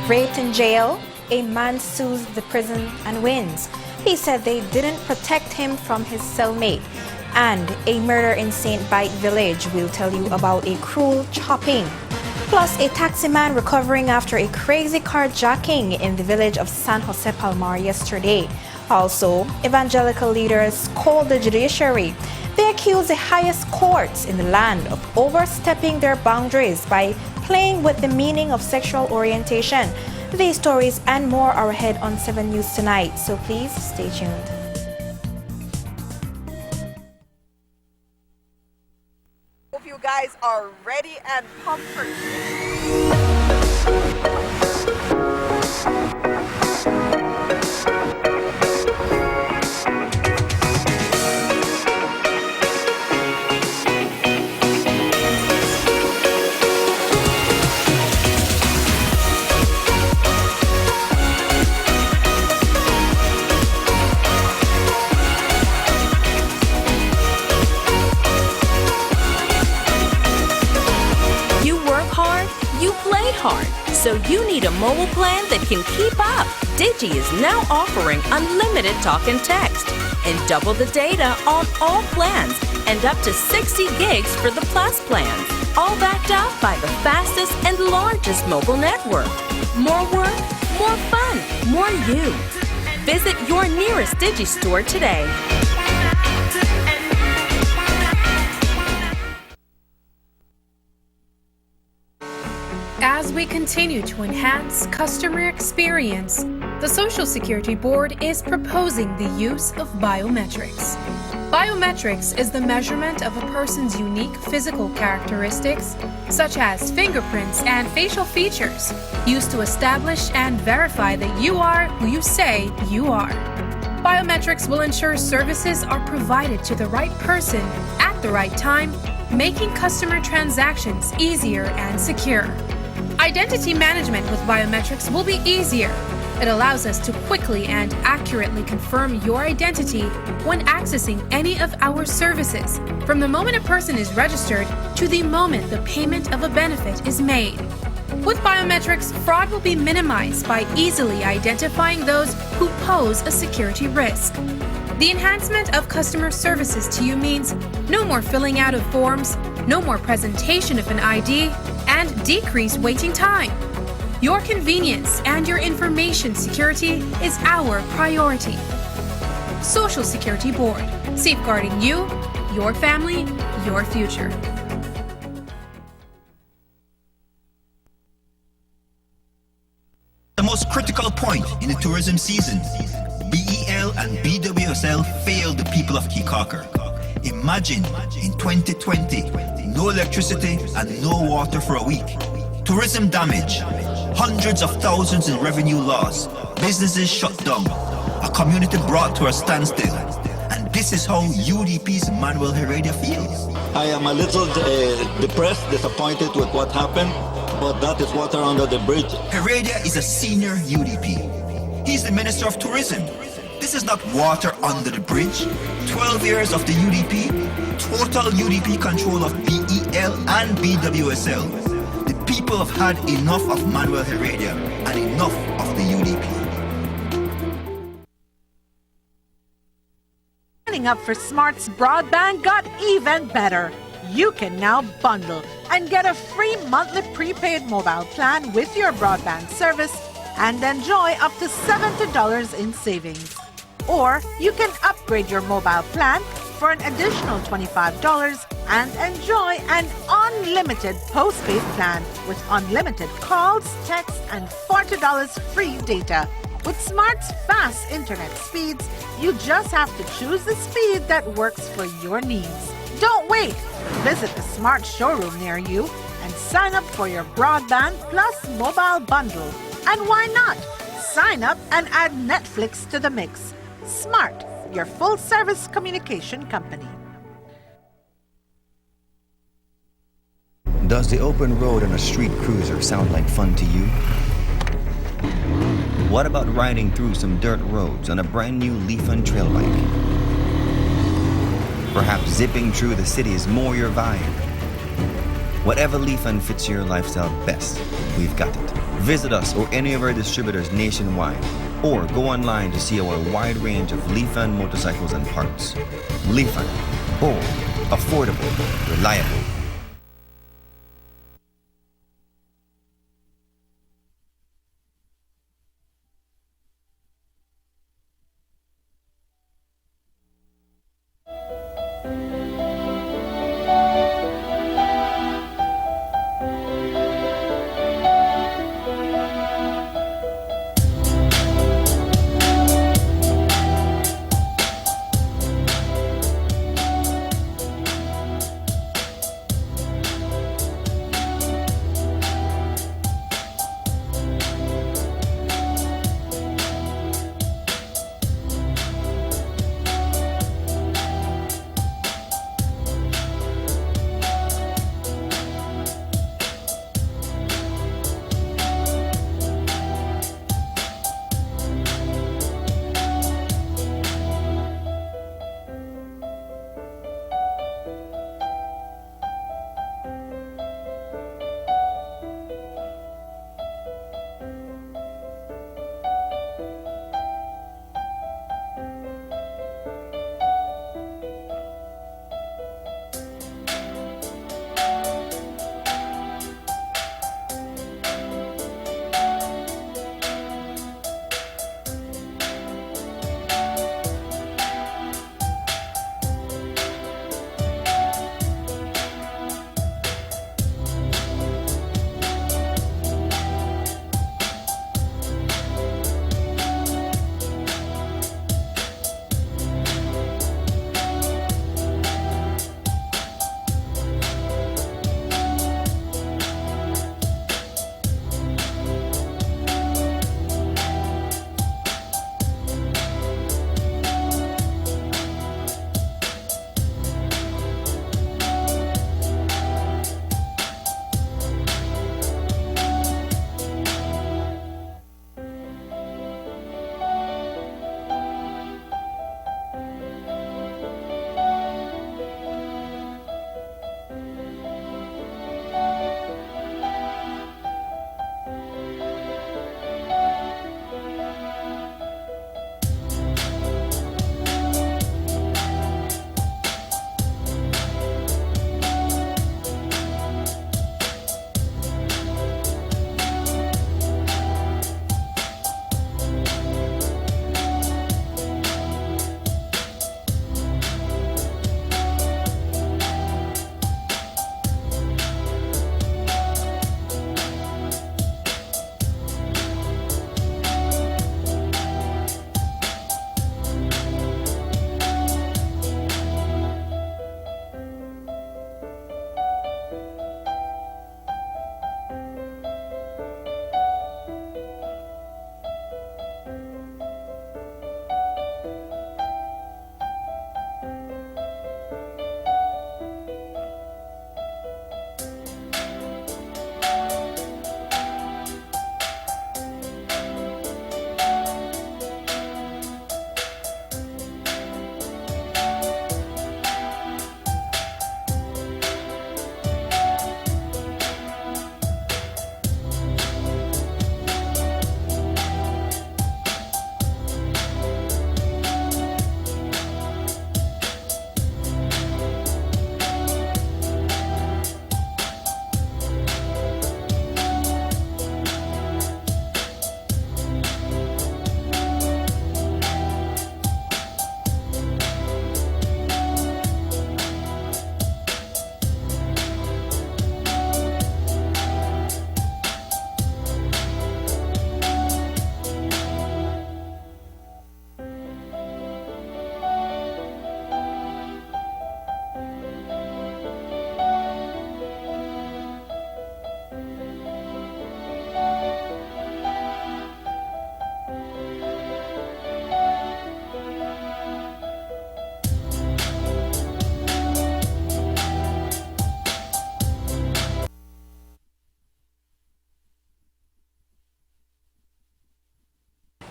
Raped in jail, a man sues the prison and wins. He said they didn't protect him from his cellmate. And a murder in St. Bite Village. We'll tell you about a cruel chopping. Plus, a taxi man recovering after a crazy carjacking in the village of San Jose Palmar yesterday. Also, evangelical leaders called the judiciary. They accuse the highest courts in the land of overstepping their boundaries by playing with the meaning of sexual orientation. These stories and more are ahead on 7 News tonight, so please stay tuned. Hope you guys are ready and pumped for hard, so you need a mobile plan that can keep up. Digi is now offering unlimited talk and text and double the data on all plans and up to 60 gigs for the Plus plans, all backed up by the fastest and largest mobile network. More work, more fun, more you. Visit your nearest Digi store today. As we continue to enhance customer experience, the Social Security Board is proposing the use of biometrics. Biometrics is the measurement of a person's unique physical characteristics, such as fingerprints and facial features, used to establish and verify that you are who you say you are. Biometrics will ensure services are provided to the right person at the right time, making customer transactions easier and secure. Identity management with biometrics will be easier. It allows us to quickly and accurately confirm your identity when accessing any of our services, from the moment a person is registered to the moment the payment of a benefit is made. With biometrics, fraud will be minimized by easily identifying those who pose a security risk. The enhancement of customer services to you means no more filling out of forms, no more presentation of an ID, and decreased waiting time. Your convenience and your information security is our priority. Social Security Board, safeguarding you, your family, your future. The most critical point in the tourism season, BEL and BWSL failed the people of Kekaker. Imagine in 2020, no electricity and no water for a week. Tourism damage, hundreds of thousands in revenue loss, businesses shut down, a community brought to a standstill. And this is how UDP's Manuel Heredia feels. I am a little depressed, disappointed with what happened, but that is water under the bridge. Heredia is a senior UDP. He's the Minister of Tourism. This is not water under the bridge. 12 years of the UDP, total UDP control of BEL and BWSL. The people have had enough of Manuel Heredia and enough of the UDP. Signing up for Smart's broadband got even better. You can now bundle and get a free monthly prepaid mobile plan with your broadband service and enjoy up to $70 in savings. Or you can upgrade your mobile plan for an additional $25 and enjoy an unlimited postpaid plan with unlimited calls, texts, and $40 free data. With Smart's fast internet speeds, you just have to choose the speed that works for your needs. Don't wait! Visit the Smart showroom near you and sign up for your broadband plus mobile bundle. And why not? Sign up and add Netflix to the mix. Smart, your full-service communication company. Does the open road on a street cruiser sound like fun to you? What about riding through some dirt roads on a brand new Leafan trail bike? Perhaps zipping through the city is more your vibe. Whatever Leafan fits your lifestyle best, we've got it. Visit us or any of our distributors nationwide, or go online to see our wide range of Lifan motorcycles and parts. Lifan, bold, affordable, reliable.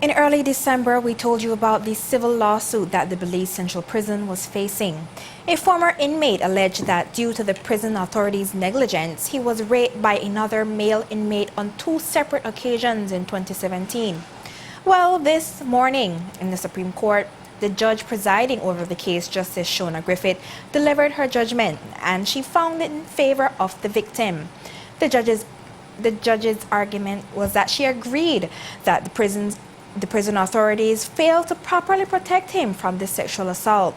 In early December, we told you about the civil lawsuit that the Belize Central Prison was facing. A former inmate alleged that due to the prison authorities' negligence, he was raped by another male inmate on 2 separate occasions in 2017. Well, this morning in the Supreme Court, the judge presiding over the case, Justice Shona Griffith, delivered her judgment, and she found it in favor of the victim. The judge's argument was that she agreed that the prison authorities failed to properly protect him from the sexual assault.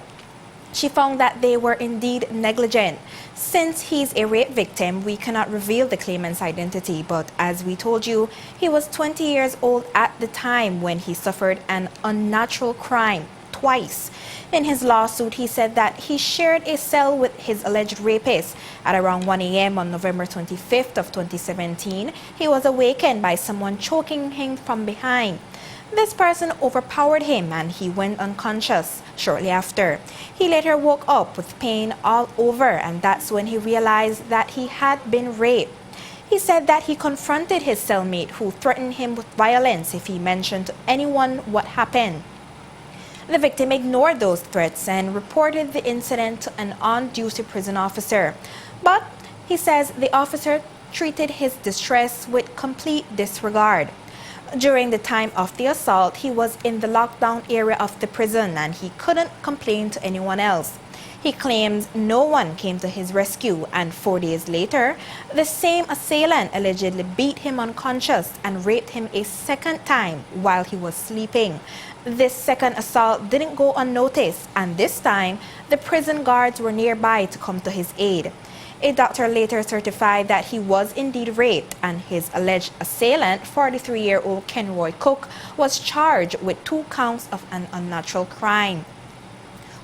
She found that they were indeed negligent. Since he's a rape victim, we cannot reveal the claimant's identity, but as we told you, he was 20 years old at the time when he suffered an unnatural crime twice. In his lawsuit, he said that he shared a cell with his alleged rapist. At around 1 a.m. on November 25th of 2017, he was awakened by someone choking him from behind. This person overpowered him and he went unconscious shortly after. He later woke up with pain all over, and that's when he realized that he had been raped. He said that he confronted his cellmate, who threatened him with violence if he mentioned to anyone what happened. The victim ignored those threats and reported the incident to an on-duty prison officer. But he says the officer treated his distress with complete disregard. During the time of the assault, he was in the lockdown area of the prison and he couldn't complain to anyone else. He claims no one came to his rescue, and 4 days later, the same assailant allegedly beat him unconscious and raped him a second time while he was sleeping. This second assault didn't go unnoticed, and this time, the prison guards were nearby to come to his aid. A doctor later certified that he was indeed raped, and his alleged assailant, 43-year-old Kenroy Cook, was charged with 2 counts of an unnatural crime.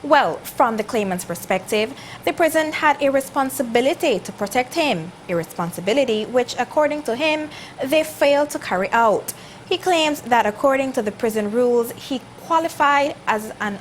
Well, from the claimant's perspective, the prison had a responsibility to protect him, a responsibility which, according to him, they failed to carry out. He claims that according to the prison rules, he qualified as an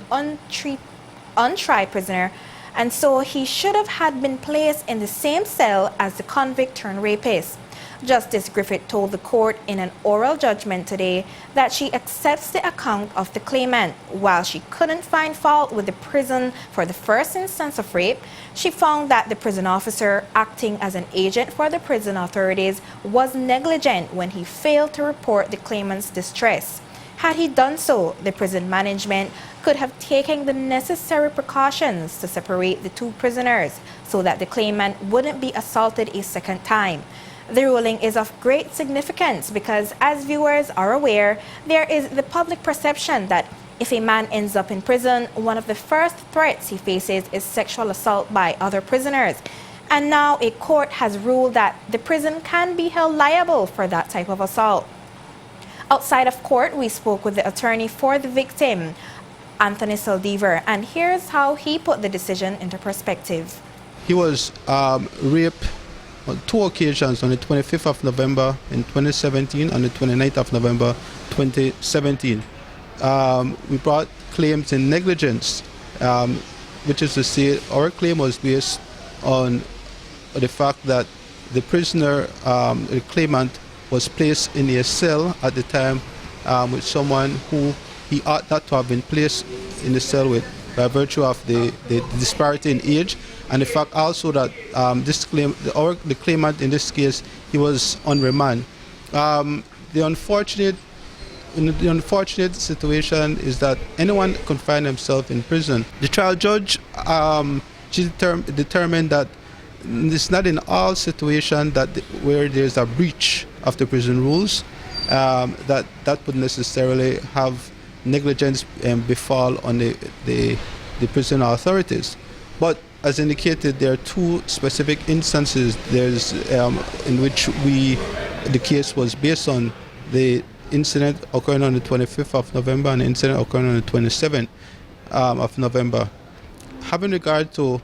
untried prisoner, and so he should have had been placed in the same cell as the convict turned rapist. Justice Griffith told the court in an oral judgment today that she accepts the account of the claimant. While she couldn't find fault with the prison for the first instance of rape, she found that the prison officer, acting as an agent for the prison authorities, was negligent when he failed to report the claimant's distress. Had he done so, the prison management could have taken the necessary precautions to separate the 2 prisoners so that the claimant wouldn't be assaulted a second time. The ruling is of great significance because, as viewers are aware, there is the public perception that if a man ends up in prison, one of the first threats he faces is sexual assault by other prisoners. And now a court has ruled that the prison can be held liable for that type of assault. Outside of court, we spoke with the attorney for the victim, Anthony Saldivar, and here's how he put the decision into perspective. He was raped on 2 occasions, on the 25th of November in 2017 and the 29th of November 2017. We brought claims in negligence, which is to say our claim was based on the fact that the prisoner, the claimant, was placed in a cell at the time with someone who he ought not to have been placed in the cell with by virtue of the disparity in age, and the fact also that the claimant in this case, he was on remand. The unfortunate situation is that anyone can find himself in prison. The trial judge determined that it's not in all situations that where there's a breach of the prison rules that would necessarily have negligence befall on the prison authorities. But as indicated, there are 2 specific instances. There's in which the case was based on the incident occurring on the 25th of November and the incident occurring on the 27th of November. Having regard to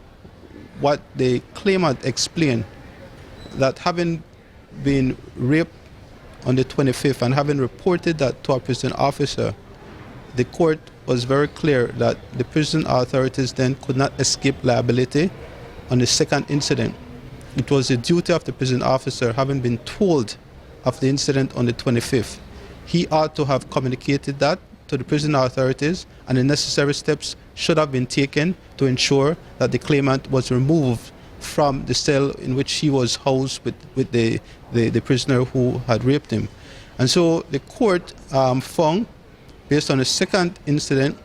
what the claimant explained, that having been raped on the 25th and having reported that to a prison officer, the court was very clear that the prison authorities then could not escape liability on the second incident. It was the duty of the prison officer, having been told of the incident on the 25th. he ought to have communicated that to the prison authorities, and the necessary steps should have been taken to ensure that the claimant was removed from the cell in which he was housed with the prisoner who had raped him. And so the court found, based on the second incident,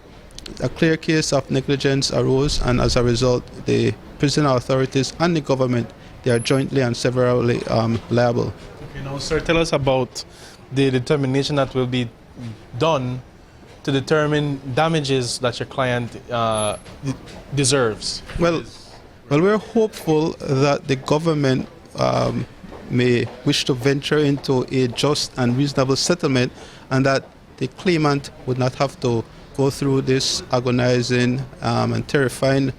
a clear case of negligence arose, and as a result, the prison authorities and the government, they are jointly and severally liable. Okay, now, sir, tell us about the determination that will be done to determine damages that your client deserves. Well, we're hopeful that the government may wish to venture into a just and reasonable settlement, and that the claimant would not have to go through this agonizing and terrifying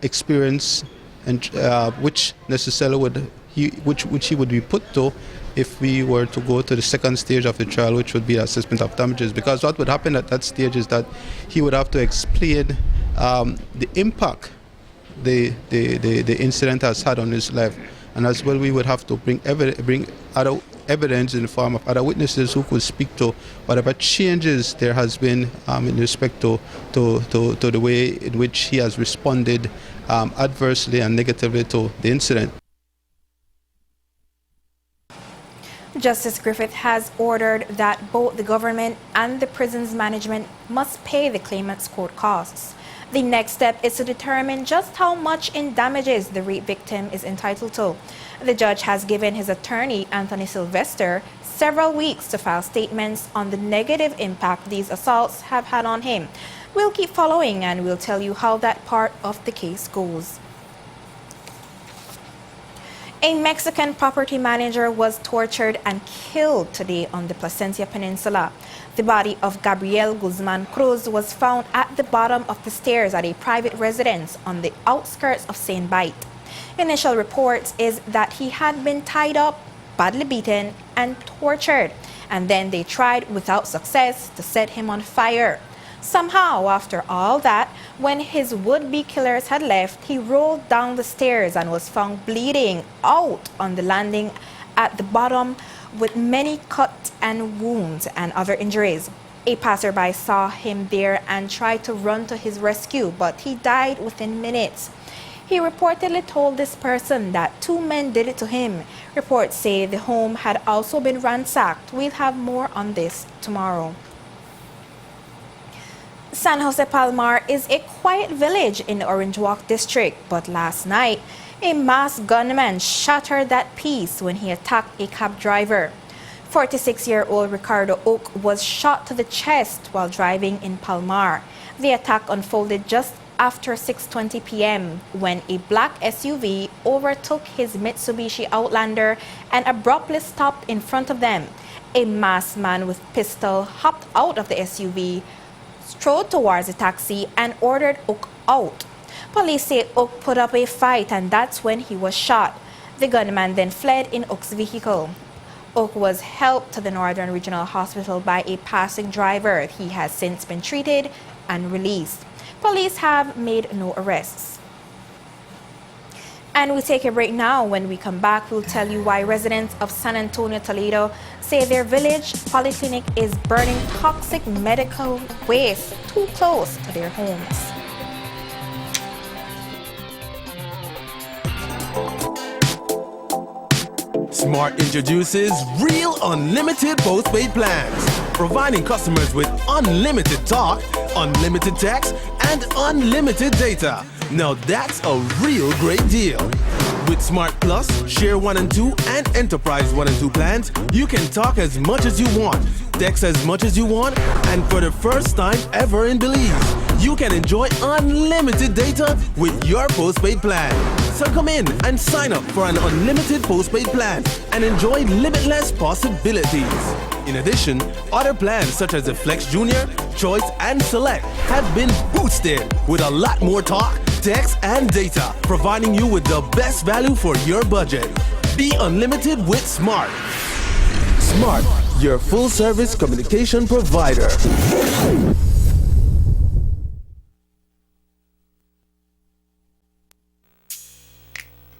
experience, and which necessarily which he would be put to if we were to go to the second stage of the trial, which would be assessment of damages. Because what would happen at that stage is that he would have to explain the impact the incident has had on his life, and as well we would have to bring other evidence in the form of other witnesses who could speak to whatever changes there has been in respect to the way in which he has responded adversely and negatively to the incident. Justice Griffith has ordered that both the government and the prison's management must pay the claimant's court costs. The next step is to determine just how much in damages the rape victim is entitled to. The judge has given his attorney, Anthony Sylvester, several weeks to file statements on the negative impact these assaults have had on him. We'll keep following, and we'll tell you how that part of the case goes. A Mexican property manager was tortured and killed today on the Placencia Peninsula. The body of Gabriel Guzman Cruz was found at the bottom of the stairs at a private residence on the outskirts of St. Bite. Initial reports is that he had been tied up, badly beaten, and tortured, and then they tried without success to set him on fire. Somehow, after all that, when his would-be killers had left, he rolled down the stairs and was found bleeding out on the landing at the bottom with many cuts and wounds and other injuries. A passerby saw him there and tried to run to his rescue, but he died within minutes. He reportedly told this person that two men did it to him. Reports say the home had also been ransacked. We'll have more on this tomorrow. San Jose Palmar is a quiet village in the Orange Walk district, but last night, a masked gunman shattered that peace when he attacked a cab driver. 46-year-old Ricardo Oak was shot to the chest while driving in Palmar. The attack unfolded just after 6:20 p.m. when a black SUV overtook his Mitsubishi Outlander and abruptly stopped in front of them. A masked man with pistol hopped out of the SUV, strode towards the taxi, and ordered Oak out. Police say Oak put up a fight, and that's when he was shot. The gunman then fled in Oak's vehicle. Oak was helped to the Northern Regional Hospital by a passing driver. He has since been treated and released. Police have made no arrests. And we take a break now. When we come back, we'll tell you why residents of San Antonio, Toledo say their village polyclinic is burning toxic medical waste too close to their homes. Smart introduces Real Unlimited Postpaid Plans, providing customers with unlimited talk, unlimited text, and unlimited data. Now that's a real great deal. With Smart Plus, Share 1 and 2, and Enterprise 1 and 2 plans, you can talk as much as you want, text as much as you want, and for the first time ever in Belize, you can enjoy unlimited data with your postpaid plan. So come in and sign up for an unlimited postpaid plan and enjoy limitless possibilities. In addition, other plans such as the Flex Junior, Choice, and Select have been boosted with a lot more talk, text, and data, providing you with the best value for your budget. Be unlimited with Smart. Smart, your full-service communication provider.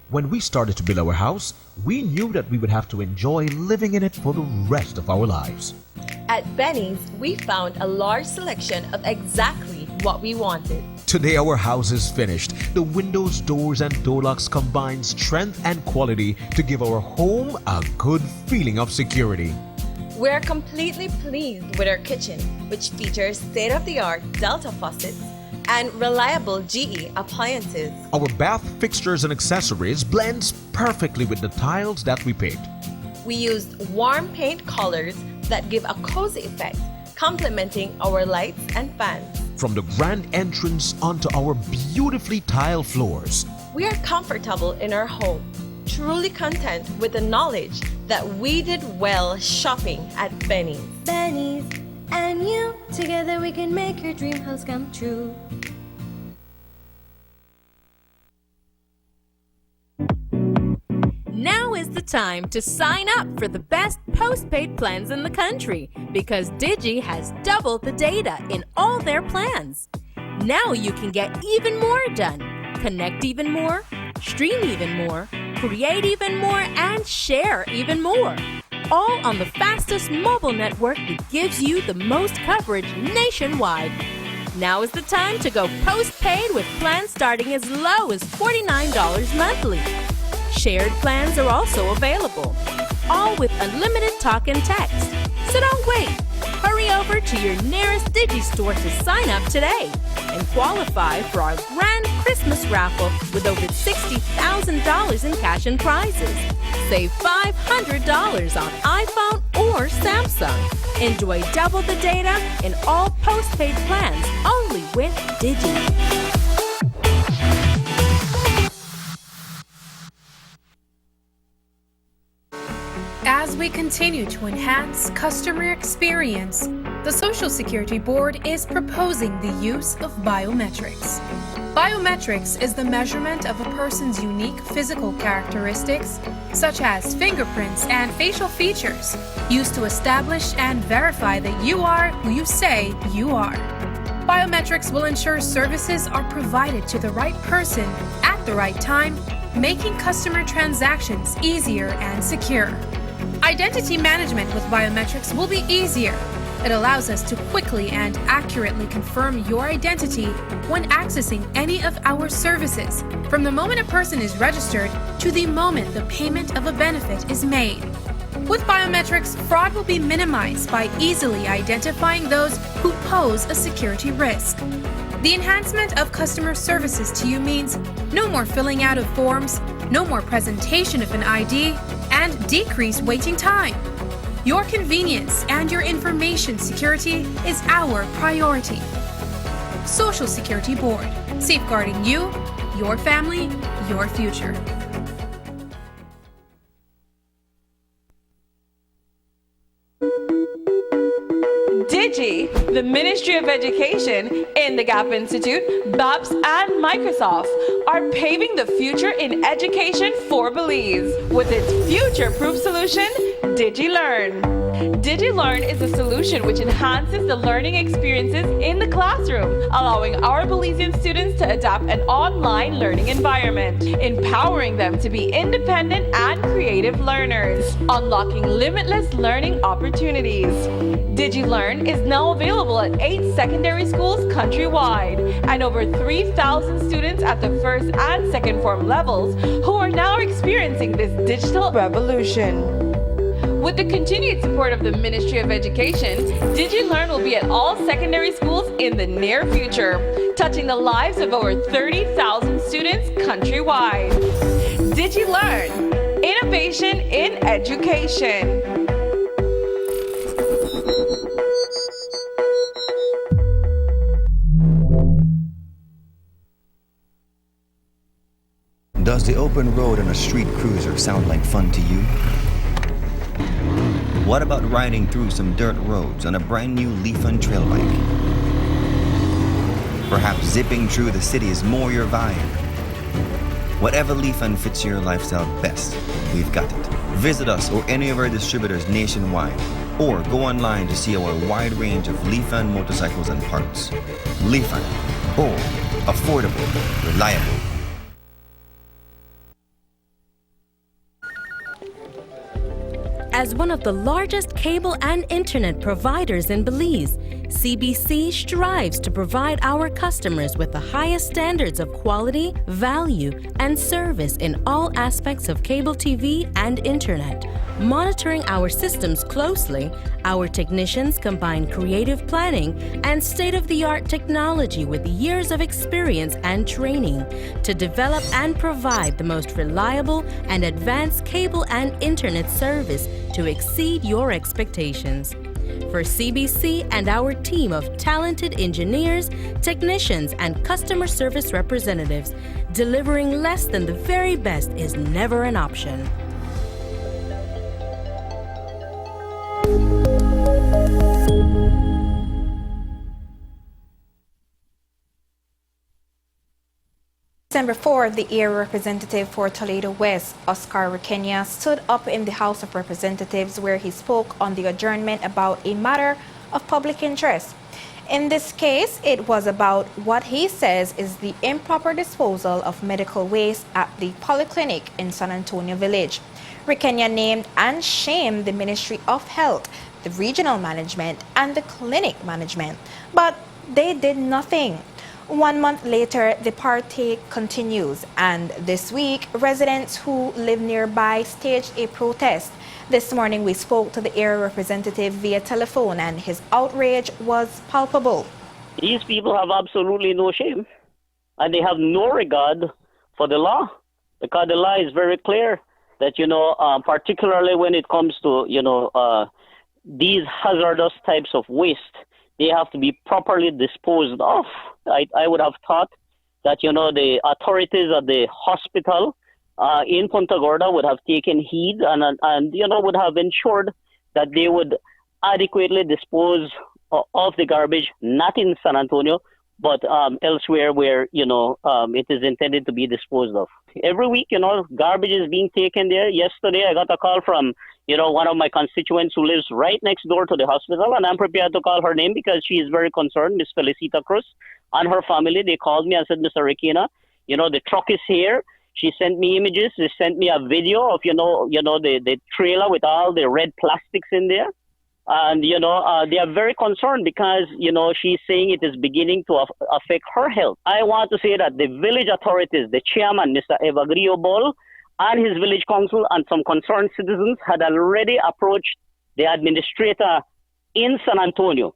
When we started to build our house, we knew that we would have to enjoy living in it for the rest of our lives. At Benny's, we found a large selection of exactly what we wanted. Today our house is finished. The windows, doors, and door locks combine strength and quality to give our home a good feeling of security. We're completely pleased with our kitchen, which features state-of-the-art Delta faucets and reliable GE appliances. Our bath fixtures and accessories blends perfectly with the tiles that we paint. We used warm paint colors that give a cozy effect, complementing our lights and fans. From the grand entrance onto our beautifully tiled floors. We are comfortable in our home, truly content with the knowledge that we did well shopping at Benny's. Benny's and you, together we can make your dream house come true. Now is the time to sign up for the best postpaid plans in the country because Digi has doubled the data in all their plans. Now you can get even more done, connect even more, stream even more, create even more, and share even more. All on the fastest mobile network that gives you the most coverage nationwide. Now is the time to go postpaid with plans starting as low as $49 monthly. Shared plans are also available, all with unlimited talk and text. So don't wait. Hurry over to your nearest Digi store to sign up today and qualify for our grand Christmas raffle with over $60,000 in cash and prizes. Save $500 on iPhone or Samsung. Enjoy double the data in all postpaid plans only with Digi. As we continue to enhance customer experience, the Social Security Board is proposing the use of biometrics. Biometrics is the measurement of a person's unique physical characteristics, such as fingerprints and facial features, used to establish and verify that you are who you say you are. Biometrics will ensure services are provided to the right person at the right time, making customer transactions easier and secure. Identity management with biometrics will be easier. It allows us to quickly and accurately confirm your identity when accessing any of our services, from the moment a person is registered to the moment the payment of a benefit is made. With biometrics, fraud will be minimized by easily identifying those who pose a security risk. The enhancement of customer services to you means no more filling out of forms, no more presentation of an ID, and decreased waiting time. Your convenience and your information security is our priority. Social Security Board, safeguarding you, your family, your future. Digi, the Ministry of Education, In the Gap Institute, BAPS, and Microsoft are paving the future in education for Belize with its future-proof solution, DigiLearn. DigiLearn is a solution which enhances the learning experiences in the classroom, allowing our Belizean students to adapt an online learning environment, empowering them to be independent and creative learners, unlocking limitless learning opportunities. DigiLearn is now available at 8 secondary schools countrywide and over 3,000 students at the first and second form levels who are now experiencing this digital revolution. With the continued support of the Ministry of Education, DigiLearn will be at all secondary schools in the near future, touching the lives of over 30,000 students countrywide. DigiLearn, innovation in education. Does the open road on a street cruiser sound like fun to you? What about riding through some dirt roads on a brand new Leafun trail bike? Perhaps zipping through the city is more your vibe. Whatever Leafun fits your lifestyle best, we've got it. Visit us or any of our distributors nationwide, or go online to see our wide range of Leafun motorcycles and parts. Leafun, bold, affordable, reliable. As one of the largest cable and internet providers in Belize, CBC strives to provide our customers with the highest standards of quality, value, and service in all aspects of cable TV and internet. Monitoring our systems closely, our technicians combine creative planning and state-of-the-art technology with years of experience and training to develop and provide the most reliable and advanced cable and internet service to exceed your expectations. For CBC and our team of talented engineers, technicians, and customer service representatives, delivering less than the very best is never an option. December 4, the area representative for Toledo West, Oscar Requena, stood up in the House of Representatives where he spoke on the adjournment about a matter of public interest. In this case, it was about what he says is the improper disposal of medical waste at the polyclinic in San Antonio Village. Requena named and shamed the Ministry of Health, the regional management, and the clinic management, but they did nothing. 1 month later, the party continues, and this week, residents who live nearby staged a protest. This morning, we spoke to the area representative via telephone, and his outrage was palpable. These people have absolutely no shame, and they have no regard for the law, because the law is very clear that, particularly when it comes to, these hazardous types of waste, they have to be properly disposed of. I would have thought that, the authorities at the hospital in Punta Gorda would have taken heed and would have ensured that they would adequately dispose of the garbage, not in San Antonio, but elsewhere where, it is intended to be disposed of. Every week, garbage is being taken there. Yesterday, I got a call from, one of my constituents who lives right next door to the hospital, and I'm prepared to call her name because she is very concerned, Miss Felicita Cruz, and her family. They called me and said, Mr. Requena, the truck is here. She sent me images. She sent me a video of, the trailer with all the red plastics in there. And, they are very concerned because, she's saying it is beginning to affect her health. I want to say that the village authorities, the chairman, Mr. Evagrio Ball, and his village council and some concerned citizens had already approached the administrator in San Antonio,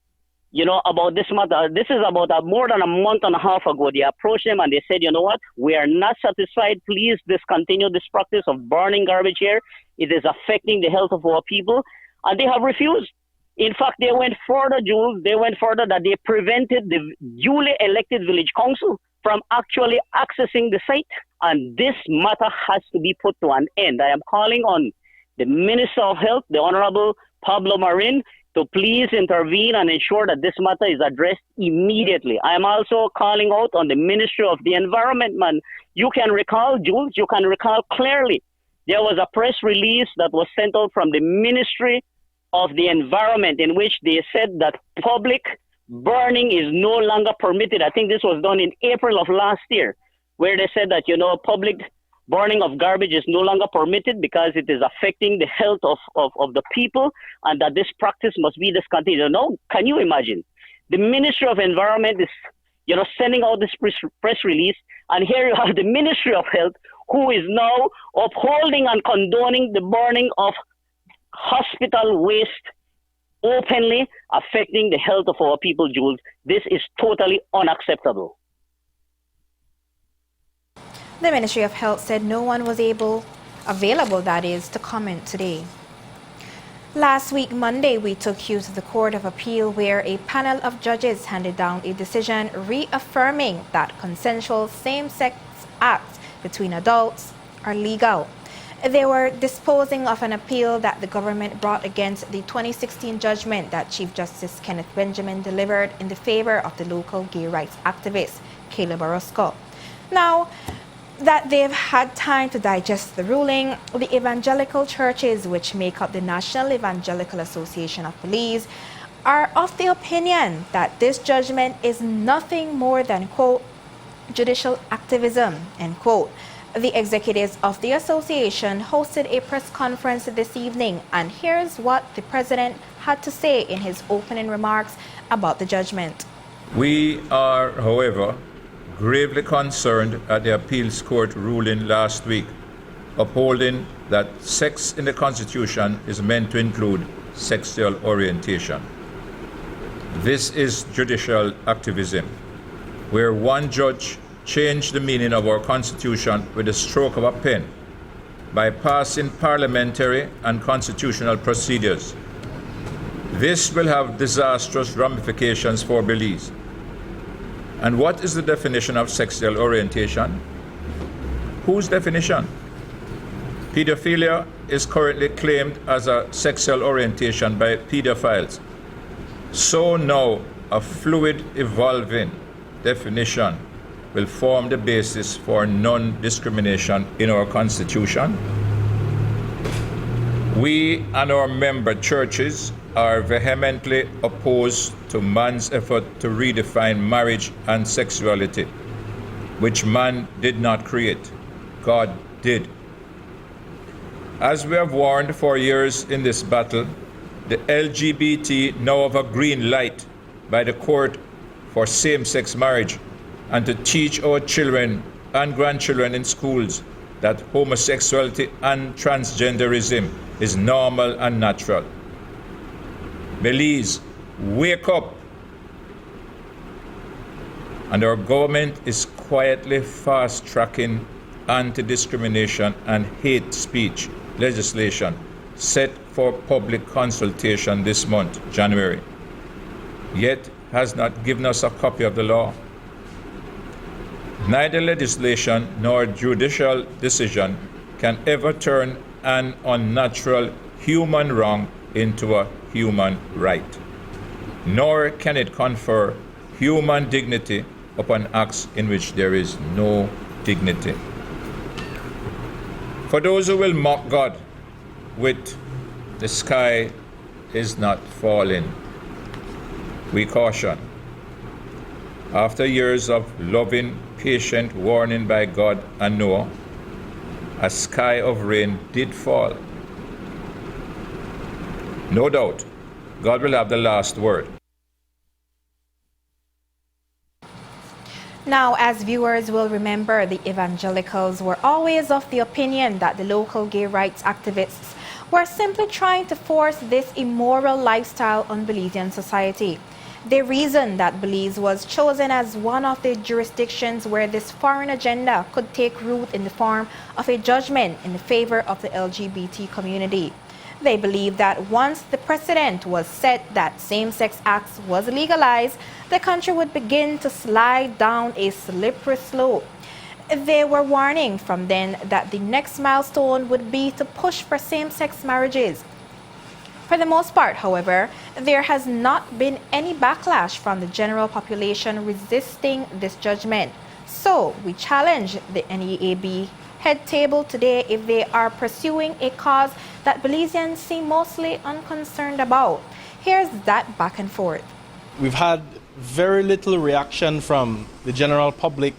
about this matter. This is about more than a month and a half ago. They approached them and they said, what, we are not satisfied. Please discontinue this practice of burning garbage here. It is affecting the health of our people. And they have refused. In fact, they went further, Jules. They went further that they prevented the duly elected village council from actually accessing the site. And this matter has to be put to an end. I am calling on the Minister of Health, the Honorable Pablo Marin, to please intervene and ensure that this matter is addressed immediately. I am also calling out on the Ministry of the Environment, man. You can recall, Jules, you can recall clearly, there was a press release that was sent out from the Ministry of the Environment in which they said that public burning is no longer permitted. I think this was done in April of last year, where they said that, public burning of garbage is no longer permitted because it is affecting the health of the people and that this practice must be discontinued. Now, can you imagine? The Ministry of Environment is, sending out this press release, and here you have the Ministry of Health who is now upholding and condoning the burning of hospital waste openly, affecting the health of our people, Jules. This is totally unacceptable. The Ministry of Health said no one was available, to comment today. Last week, Monday, we took you to the Court of Appeal where a panel of judges handed down a decision reaffirming that consensual same-sex acts between adults are legal. They were disposing of an appeal that the government brought against the 2016 judgment that Chief Justice Kenneth Benjamin delivered in the favor of the local gay rights activist, Caleb Orozco. Now that they've had time to digest the ruling, the evangelical churches, which make up the National Evangelical Association of Belize, are of the opinion that this judgment is nothing more than, quote, judicial activism, end quote. The executives of the association hosted a press conference this evening, and here's what the president had to say in his opening remarks about the judgment. We are, however, gravely concerned at the appeals court ruling last week, upholding that sex in the Constitution is meant to include sexual orientation. This is judicial activism, where one judge changed the meaning of our Constitution with the stroke of a pen, bypassing parliamentary and constitutional procedures. This will have disastrous ramifications for Belize. And what is the definition of sexual orientation? Whose definition? Pedophilia is currently claimed as a sexual orientation by pedophiles. So now a fluid, evolving definition will form the basis for non-discrimination in our Constitution. We and our member churches are vehemently opposed to man's effort to redefine marriage and sexuality, which man did not create, God did. As we have warned for years in this battle, the LGBT now have a green light by the court for same-sex marriage and to teach our children and grandchildren in schools that homosexuality and transgenderism is normal and natural. Belize, wake up. And our government is quietly fast-tracking anti-discrimination and hate speech legislation set for public consultation this month, January, yet has not given us a copy of the law. Neither legislation nor judicial decision can ever turn an unnatural human wrong into a human right, nor can it confer human dignity upon acts in which there is no dignity. For those who will mock God with "the sky is not falling," we caution. After years of loving, patient warning by God and Noah, a sky of rain did fall. No doubt, God will have the last word. Now, as viewers will remember, the evangelicals were always of the opinion that the local gay rights activists were simply trying to force this immoral lifestyle on Belizean society. They reasoned that Belize was chosen as one of the jurisdictions where this foreign agenda could take root in the form of a judgment in the favor of the LGBT community. They believed that once the precedent was set that same-sex acts was legalized, the country would begin to slide down a slippery slope. They were warning from then that the next milestone would be to push for same-sex marriages. For the most part, however, there has not been any backlash from the general population resisting this judgment. So we challenge the NEAB head table today if they are pursuing a cause that Belizeans seem mostly unconcerned about. Here's that back and forth. We've had very little reaction from the general public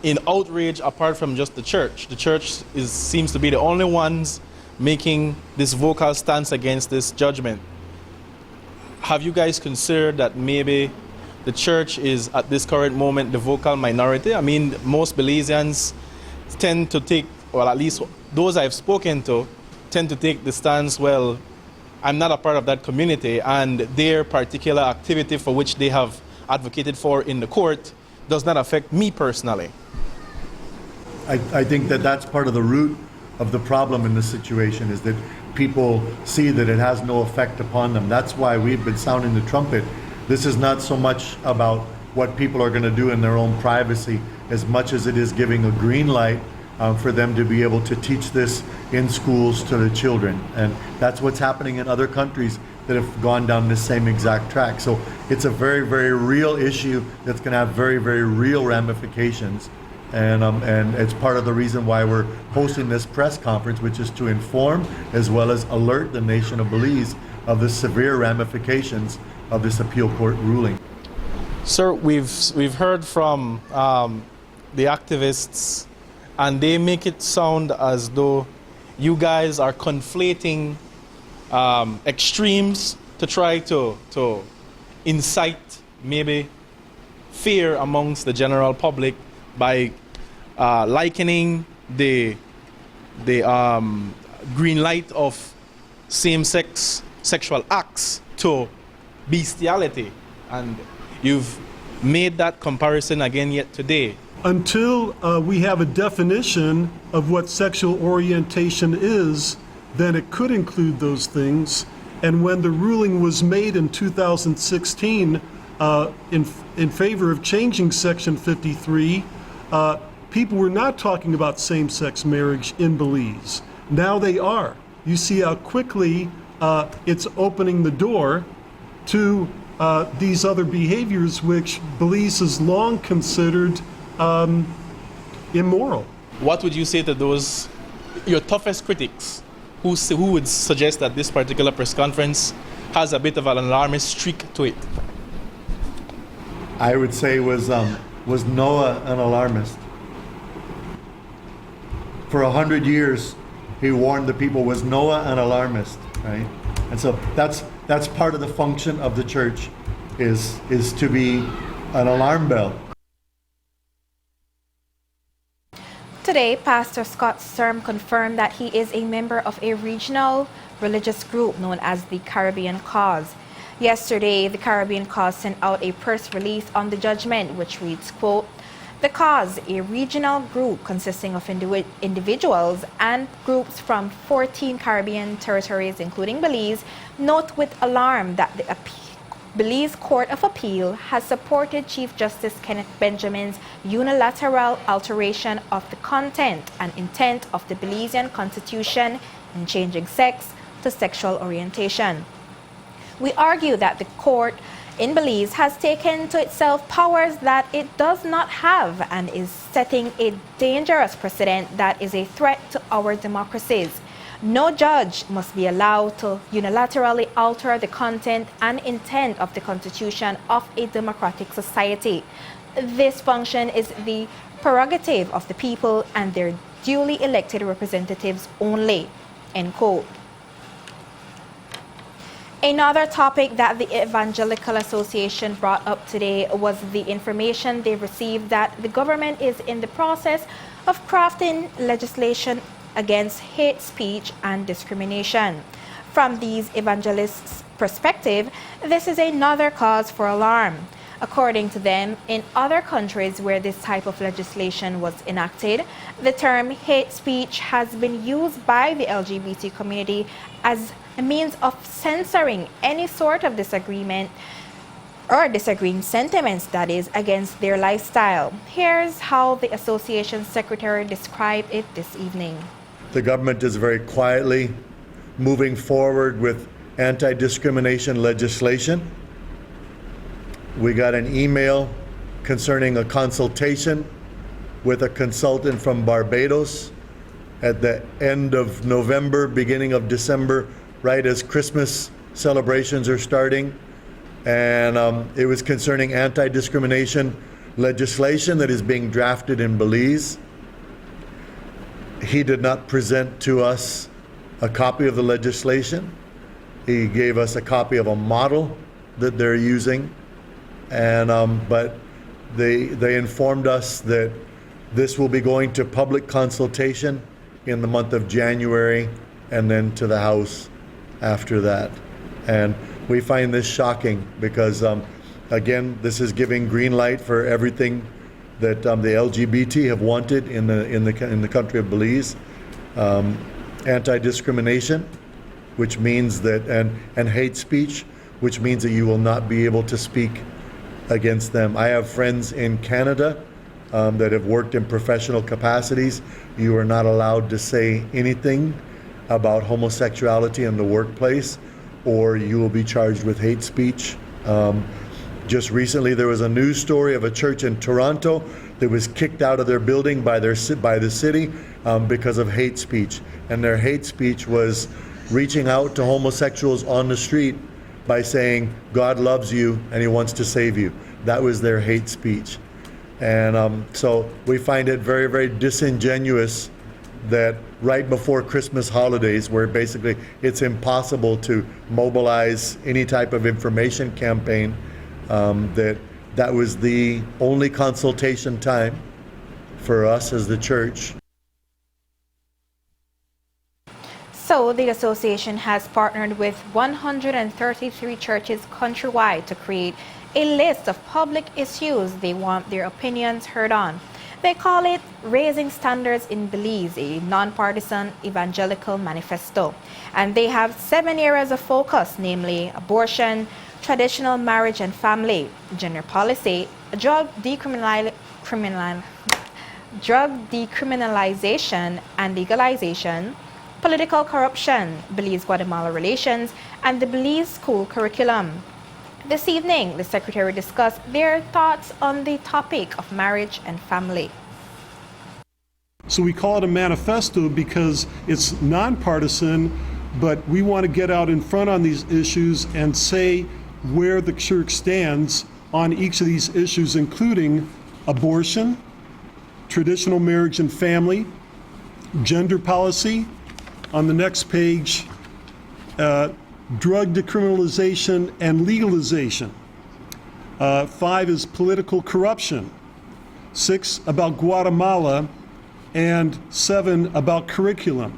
in outrage apart from just the church. The church seems to be the only ones making this vocal stance against this judgment. Have you guys considered that maybe the church is at this current moment the vocal minority? I mean, most Belizeans tend to take, well, at least those I've spoken to, tend to take the stance, well, I'm not a part of that community, and their particular activity for which they have advocated for in the court does not affect me personally. I think that that's part of the root of the problem in this situation, is that people see that it has no effect upon them. That's why we've been sounding the trumpet. This is not so much about what people are going to do in their own privacy as much as it is giving a green light for them to be able to teach this in schools to the children. And that's what's happening in other countries that have gone down this same exact track. So it's a very, very real issue that's going to have very, very real ramifications. And it's part of the reason why we're hosting this press conference, which is to inform as well as alert the nation of Belize of the severe ramifications of this appeal court ruling. Sir, we've heard from the activists and they make it sound as though you guys are conflating extremes to try to incite maybe fear amongst the general public by likening the green light of same-sex sexual acts to bestiality, and you've made that comparison again yet today. Until we have a definition of what sexual orientation is, then it could include those things. And when the ruling was made in 2016 in favor of changing Section 53, people were not talking about same-sex marriage in Belize. Now they are. You see how quickly it's opening the door to these other behaviors which Belize has long considered immoral. What would you say to those, your toughest critics, who would suggest that this particular press conference has a bit of an alarmist streak to it? I would say was Noah an alarmist? For 100 years, he warned the people. Was Noah an alarmist, right? And so that's part of the function of the church, is to be an alarm bell. Today, Pastor Scott Sturm confirmed that he is a member of a regional religious group known as the Caribbean Cause. Yesterday, the Caribbean Cause sent out a press release on the judgment, which reads, quote, "The Cause, a regional group consisting of individuals and groups from 14 Caribbean territories, including Belize, note with alarm that the Belize Court of Appeal has supported Chief Justice Kenneth Benjamin's unilateral alteration of the content and intent of the Belizean Constitution in changing sex to sexual orientation. We argue that the court in Belize has taken to itself powers that it does not have and is setting a dangerous precedent that is a threat to our democracies. No judge must be allowed to unilaterally alter the content and intent of the Constitution of a democratic society. This function is the prerogative of the people and their duly elected representatives only." End quote. Another topic that the Evangelical Association brought up today was the information they received that the government is in the process of crafting legislation against hate speech and discrimination. From these evangelists' perspective, this is another cause for alarm. According to them, in other countries where this type of legislation was enacted, the term hate speech has been used by the LGBT community as a means of censoring any sort of disagreement or disagreeing sentiments, that is, against their lifestyle. Here's how the association's secretary described it this evening. The government is very quietly moving forward with anti-discrimination legislation. We got an email concerning a consultation with a consultant from Barbados at the end of November, beginning of December, right as Christmas celebrations are starting. And it was concerning anti-discrimination legislation that is being drafted in Belize. He did not present to us a copy of the legislation. He gave us a copy of a model that they're using. And but they informed us that this will be going to public consultation in the month of January and then to the House after that. And we find this shocking because, again, this is giving green light for everything that the LGBT have wanted in the country of Belize. Anti-discrimination, which means that, and hate speech, which means that you will not be able to speak against them. I have friends in Canada that have worked in professional capacities. You are not allowed to say anything about homosexuality in the workplace, or you will be charged with hate speech. Just recently, there was a news story of a church in Toronto that was kicked out of their building by the city because of hate speech. And their hate speech was reaching out to homosexuals on the street by saying, God loves you and he wants to save you. That was their hate speech. And so we find it very, very disingenuous that right before Christmas holidays, where basically it's impossible to mobilize any type of information campaign, that was the only consultation time for us as the church. So the association has partnered with 133 churches countrywide to create a list of public issues they want their opinions heard on. They call it Raising Standards in Belize, a nonpartisan evangelical manifesto. And they have 7 areas of focus, namely abortion, traditional marriage and family, gender policy, drug decriminalization and legalization, political corruption, Belize-Guatemala relations, and the Belize school curriculum. This evening, the Secretary discussed their thoughts on the topic of marriage and family. So we call it a manifesto because it's nonpartisan, but we want to get out in front on these issues and say where the church stands on each of these issues, including abortion, traditional marriage and family, gender policy. On the next page, drug decriminalization and legalization. 5 is political corruption. 6 about Guatemala, and 7 about curriculum.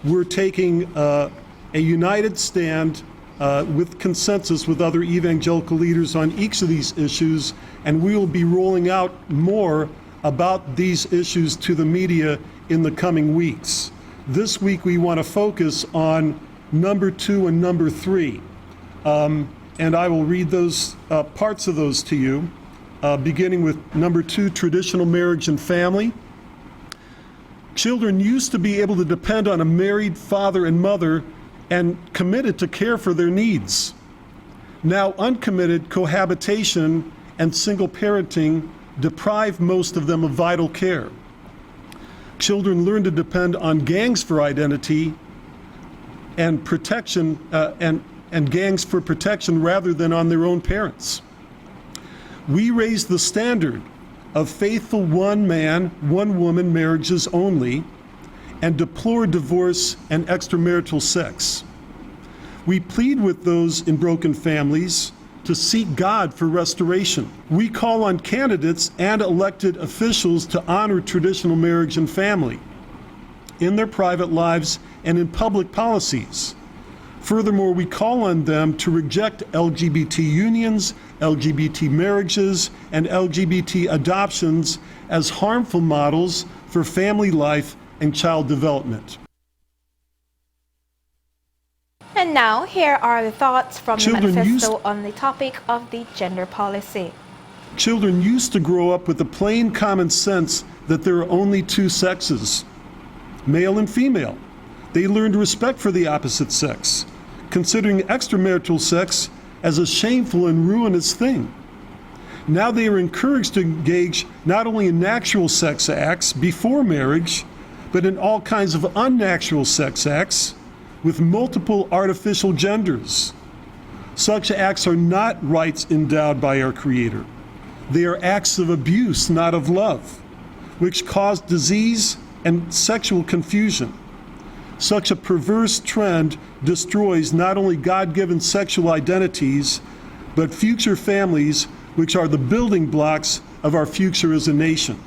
We're taking a united stand with consensus with other evangelical leaders on each of these issues, and we will be rolling out more about these issues to the media in the coming weeks. This week we want to focus on number 2 and number 3. And I will read those parts of those to you, beginning with number 2, traditional marriage and family. Children used to be able to depend on a married father and mother and committed to care for their needs. Now uncommitted cohabitation and single parenting deprive most of them of vital care. Children learn to depend on gangs for identity and protection, and gangs for protection rather than on their own parents. We raise the standard of faithful one man, one woman marriages only, and deplore divorce and extramarital sex. We plead with those in broken families to seek God for restoration. We call on candidates and elected officials to honor traditional marriage and family in their private lives and in public policies. Furthermore, we call on them to reject LGBT unions, LGBT marriages, and LGBT adoptions as harmful models for family life and child development. And now, here are the thoughts from the manifesto on the topic of the gender policy. Children used to grow up with the plain common sense that there are only 2 sexes, male and female. They learned respect for the opposite sex, considering extramarital sex as a shameful and ruinous thing. Now they are encouraged to engage not only in natural sex acts before marriage, but in all kinds of unnatural sex acts with multiple artificial genders. Such acts are not rights endowed by our Creator. They are acts of abuse, not of love, which cause disease and sexual confusion. Such a perverse trend destroys not only God-given sexual identities, but future families, which are the building blocks of our future as a nation.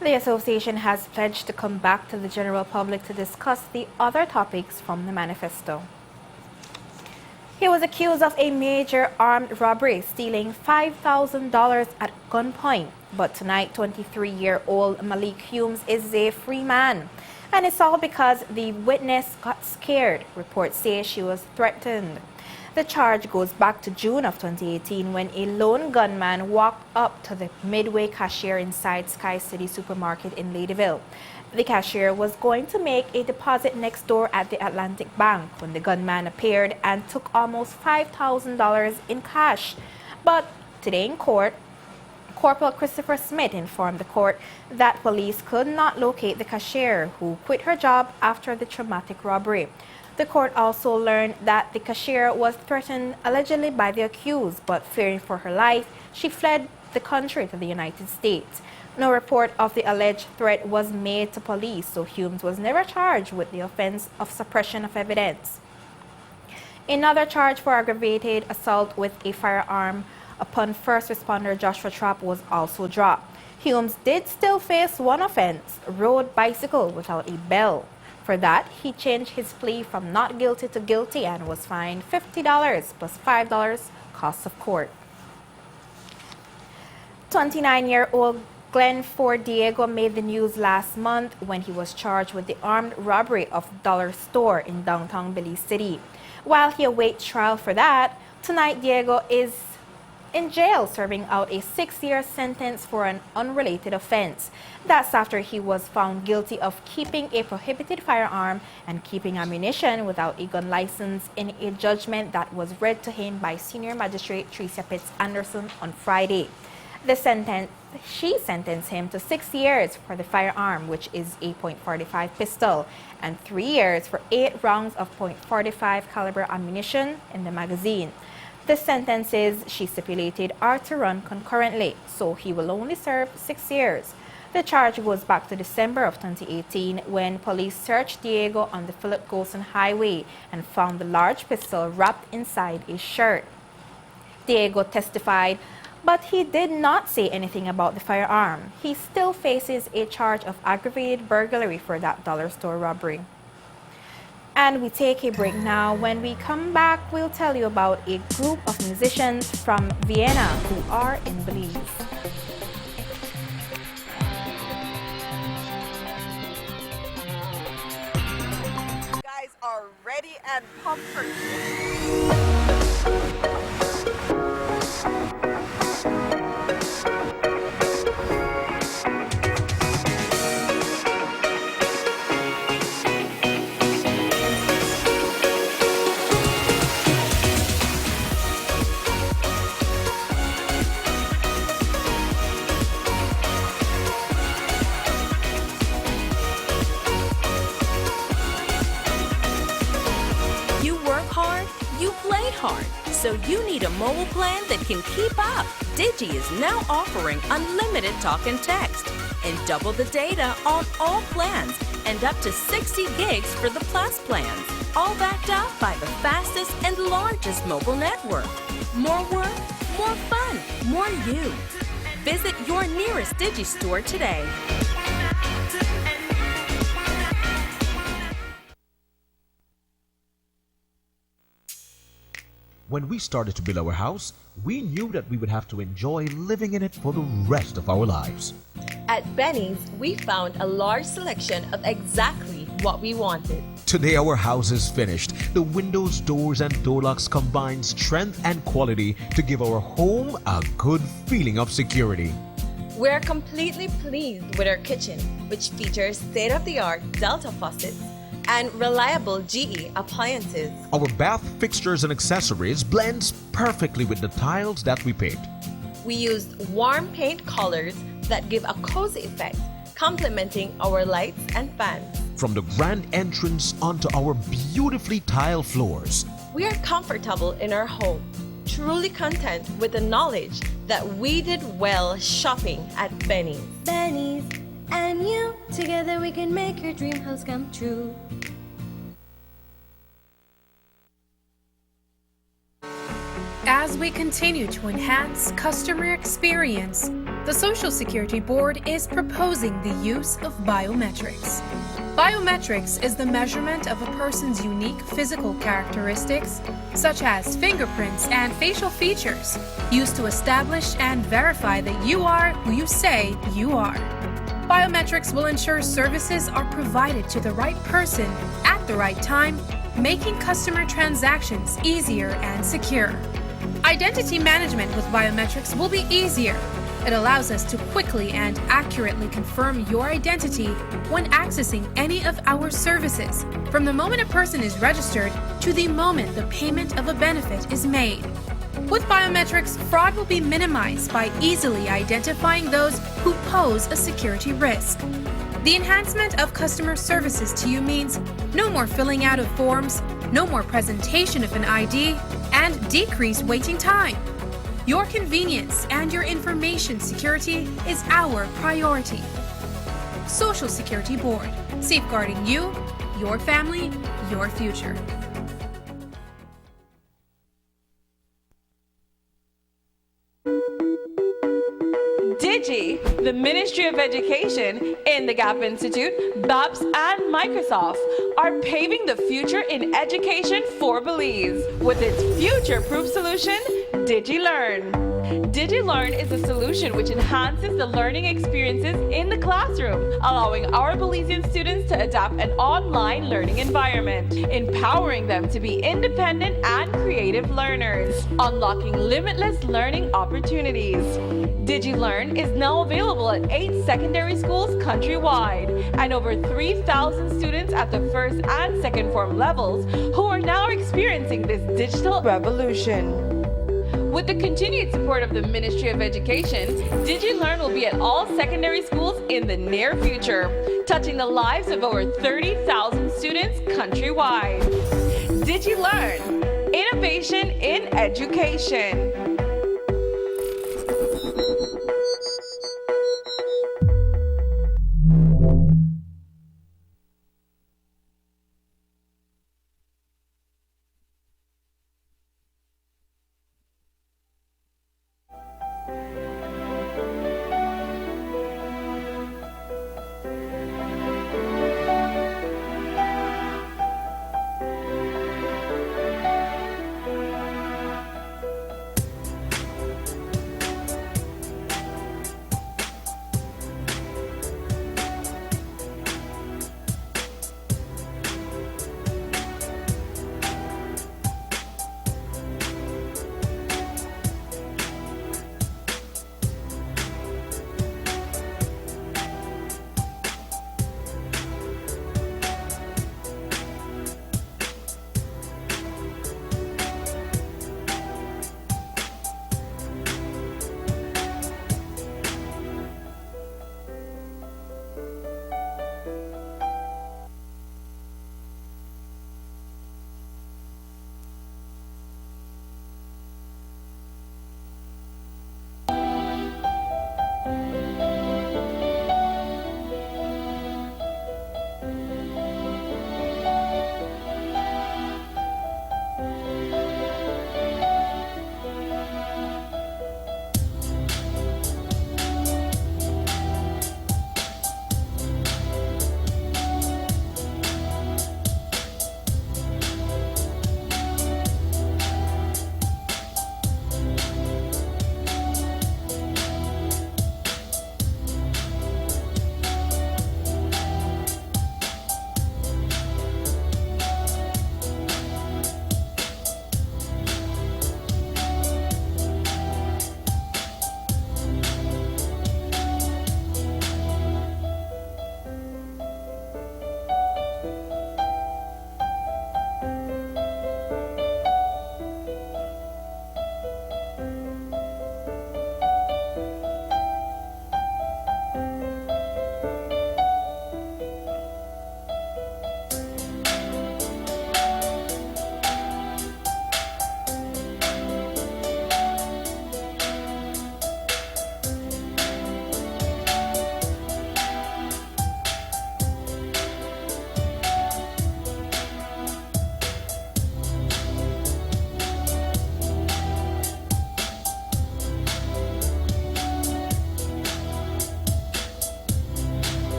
The association has pledged to come back to the general public to discuss the other topics from the manifesto. He was accused of a major armed robbery, stealing $5,000 at gunpoint. But tonight, 23-year-old Malik Humes is a free man. And it's all because the witness got scared. Reports say she was threatened. The charge goes back to June of 2018 when a lone gunman walked up to the Midway cashier inside Sky City supermarket in Ladyville. The cashier was going to make a deposit next door at the Atlantic Bank when the gunman appeared and took almost $5,000 in cash. But today in court, Corporal Christopher Smith informed the court that police could not locate the cashier, who quit her job after the traumatic robbery. The court also learned that the cashier was threatened allegedly by the accused, but fearing for her life, she fled the country to the United States. No report of the alleged threat was made to police, so Humes was never charged with the offense of suppression of evidence. Another charge for aggravated assault with a firearm upon first responder Joshua Trapp was also dropped. Humes did still face one offense, rode bicycle without a bell. For that, he changed his plea from not guilty to guilty and was fined $50 plus $5 costs of court. 29-year-old Glenn Ford Diego made the news last month when he was charged with the armed robbery of a dollar store in downtown Belize City. While he awaits trial for that, tonight Diego is in jail serving out a 6-year sentence for an unrelated offense. That's after he was found guilty of keeping a prohibited firearm and keeping ammunition without a gun license in a judgment that was read to him by Senior Magistrate Tricia Pitts Anderson on Friday. She sentenced him to 6 years for the firearm, which is a .45 pistol, and 3 years for 8 rounds of .45 caliber ammunition in the magazine. The sentences she stipulated are to run concurrently, so he will only serve 6 years. The charge goes back to December of 2018 when police searched Diego on the Philip Golson Highway and found the large pistol wrapped inside a shirt. Diego testified, but he did not say anything about the firearm. He still faces a charge of aggravated burglary for that dollar store robbery. And we take a break now. When we come back, we'll tell you about a group of musicians from Vienna who are in Belize. You guys are ready and pumped for hard, so you need a mobile plan that can keep up. Digi is now offering unlimited talk and text and double the data on all plans and up to 60 gigs for the Plus plans, all backed up by the fastest and largest mobile network. More work, more fun, more you. Visit your nearest Digi store today. When we started to build our house, we knew that we would have to enjoy living in it for the rest of our lives. At Benny's, we found a large selection of exactly what we wanted. Today our house is finished. The windows, doors, and door locks combine strength and quality to give our home a good feeling of security. We're completely pleased with our kitchen, which features state-of-the-art Delta faucets and reliable GE appliances. Our bath fixtures and accessories blends perfectly with the tiles that we paint. We used warm paint colors that give a cozy effect, complementing our lights and fans. From the grand entrance onto our beautifully tiled floors. We are comfortable in our home, truly content with the knowledge that we did well shopping at Benny's. Benny's and you, together we can make your dream house come true. As we continue to enhance customer experience, the Social Security Board is proposing the use of biometrics. Biometrics is the measurement of a person's unique physical characteristics, such as fingerprints and facial features, used to establish and verify that you are who you say you are. Biometrics will ensure services are provided to the right person at the right time, making customer transactions easier and secure. Identity management with biometrics will be easier. It allows us to quickly and accurately confirm your identity when accessing any of our services, from the moment a person is registered to the moment the payment of a benefit is made. With biometrics, fraud will be minimized by easily identifying those who pose a security risk. The enhancement of customer services to you means no more filling out of forms, no more presentation of an ID, and decreased waiting time. Your convenience and your information security is our priority. Social Security Board, safeguarding you, your family, your future. Digi, the Ministry of Education, in the Gap Institute, BAPS, and Microsoft are paving the future in education for Belize with its future-proof solution, DigiLearn. DigiLearn is a solution which enhances the learning experiences in the classroom, allowing our Belizean students to adapt an online learning environment, empowering them to be independent and creative learners, unlocking limitless learning opportunities. DigiLearn is now available at 8 secondary schools countrywide and over 3,000 students at the first and second form levels who are now experiencing this digital revolution. With the continued support of the Ministry of Education, DigiLearn will be at all secondary schools in the near future, touching the lives of over 30,000 students countrywide. DigiLearn, innovation in education.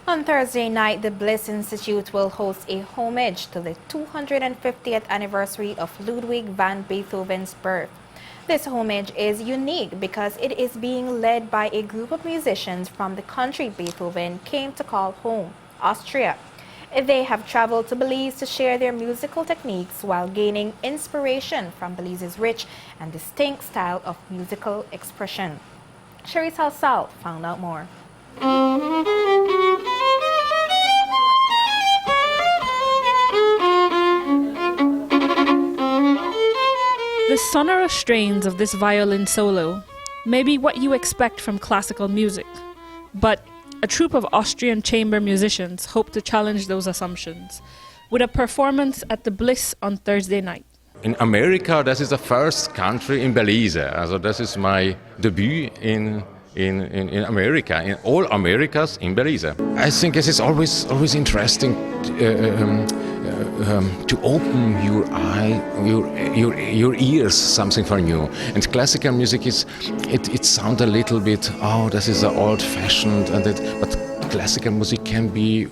On Thursday night, the Bliss Institute will host a homage to the 250th anniversary of Ludwig van Beethoven's birth. This homage is unique because it is being led by a group of musicians from the country Beethoven came to call home, Austria. They have traveled to Belize to share their musical techniques while gaining inspiration from Belize's rich and distinct style of musical expression. Cherise Halsall found out more. The sonorous strains of this violin solo may be what you expect from classical music, but a troupe of Austrian chamber musicians hope to challenge those assumptions with a performance at the Bliss on Thursday night. In America, this is the first country in Belize. Also, this is my debut in America, in all Americas in Belize. I think it is always interesting to open your eye, your ears, something for new. And classical music it sounds a little bit, this is old-fashioned, but classical music can be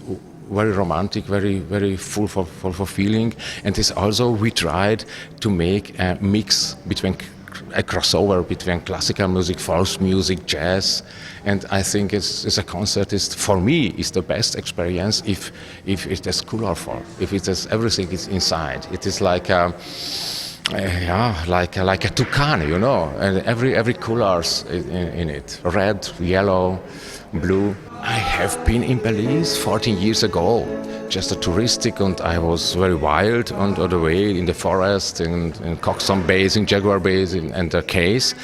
very romantic, very full for feeling. And this also we tried to make a mix between a crossover between classical music, folk music, jazz, and I think it's a concert for me is the best experience if it is colorful, if it has everything is inside. It is like a toucan, you know, and every colors in it, red, yellow, blue. I have been in Belize 14 years ago, just a touristic, and I was very wild on the way in the forest, in Coxsone Bays, in Jaguar Bays, and the Cays.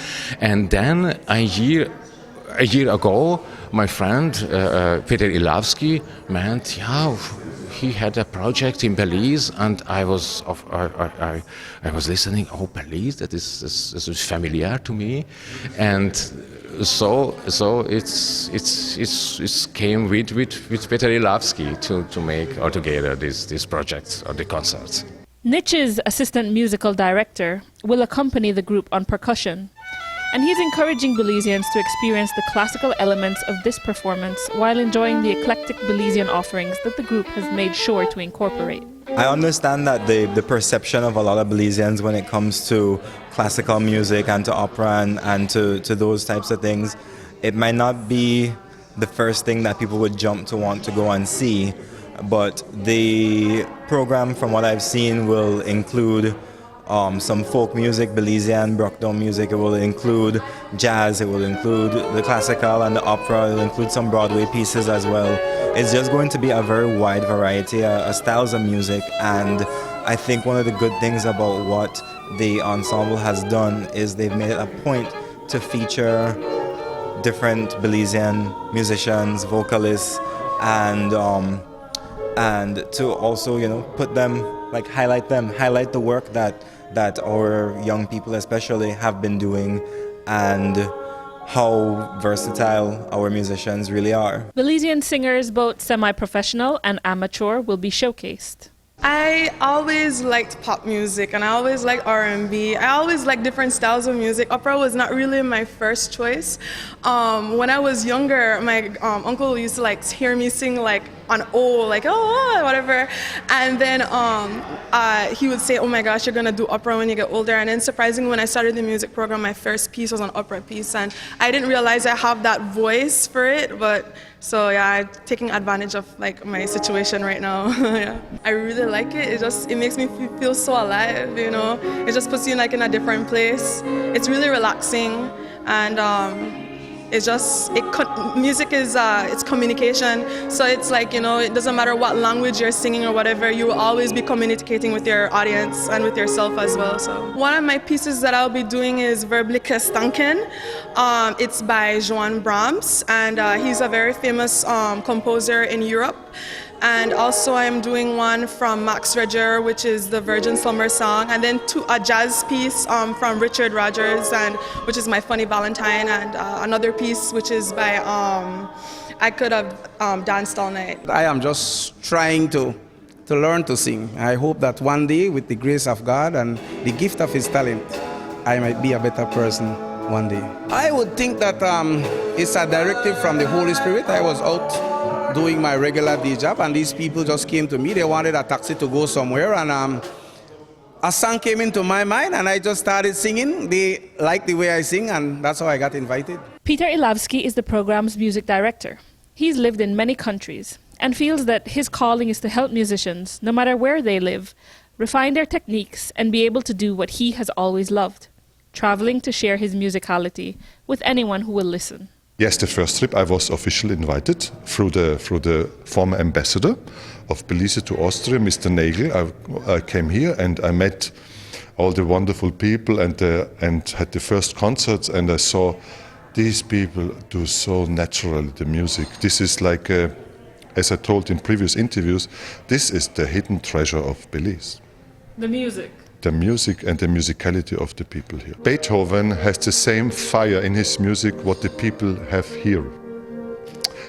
And then a year ago, my friend Peter Ilavsky he had a project in Belize, and I was listening. Oh, Belize, that is familiar to me, and so it's came with Peter Ilavsky to make altogether these projects or the concerts. Niche's assistant musical director will accompany the group on percussion, and he's encouraging Belizeans to experience the classical elements of this performance while enjoying the eclectic Belizean offerings that the group has made sure to incorporate. I understand that the perception of a lot of Belizeans when it comes to classical music and to opera and to those types of things, it might not be the first thing that people would jump to want to go and see, but the program, from what I've seen, will include some folk music, Belizean, Brockdown music. It will include jazz, it will include the classical and the opera, it will include some Broadway pieces as well. It's just going to be a very wide variety of styles of music, and I think one of the good things about what the ensemble has done is they've made it a point to feature different Belizean musicians, vocalists, and to also, put them, highlight the work that our young people especially have been doing, and how versatile our musicians really are. Belizean singers, both semi-professional and amateur, will be showcased. I always liked pop music, and I always liked R&B. I always liked different styles of music. Opera was not really my first choice. When I was younger, my uncle used to hear me sing on O, whatever. And then he would say, oh my gosh, you're gonna do opera when you get older. And then surprisingly, when I started the music program, my first piece was an opera piece. And I didn't realize I have that voice for it, but so yeah, I'm taking advantage of my situation right now. Yeah. I really like it. It makes me feel so alive, It just puts you in a different place. It's really relaxing, and music is it's communication. So it's it doesn't matter what language you're singing or whatever, you will always be communicating with your audience and with yourself as well. So one of my pieces that I'll be doing is Verbliche Stanken. It's by Johann Brahms, and he's a very famous composer in Europe. And also I'm doing one from Max Reger, which is the Virgin Summer Song, and then a jazz piece from Richard Rodgers, which is My Funny Valentine, and another piece which is by I Could Have Danced All Night. I am just trying to learn to sing. I hope that one day, with the grace of God and the gift of His talent, I might be a better person one day. I would think that it's a directive from the Holy Spirit. I was out doing my regular day job, and these people just came to me. They wanted a taxi to go somewhere, and a song came into my mind, and I just started singing. They liked the way I sing, and that's how I got invited. Peter Ilavsky is the program's music director. He's lived in many countries and feels that his calling is to help musicians, no matter where they live, refine their techniques and be able to do what he has always loved, traveling to share his musicality with anyone who will listen. Yes, the first trip I was officially invited through the former ambassador of Belize to Austria, Mr. Nagel. I came here and I met all the wonderful people and had the first concerts, and I saw these people do so naturally the music. This is like, as I told in previous interviews, this is the hidden treasure of Belize. The music. The music and the musicality of the people here. Beethoven has the same fire in his music what the people have here.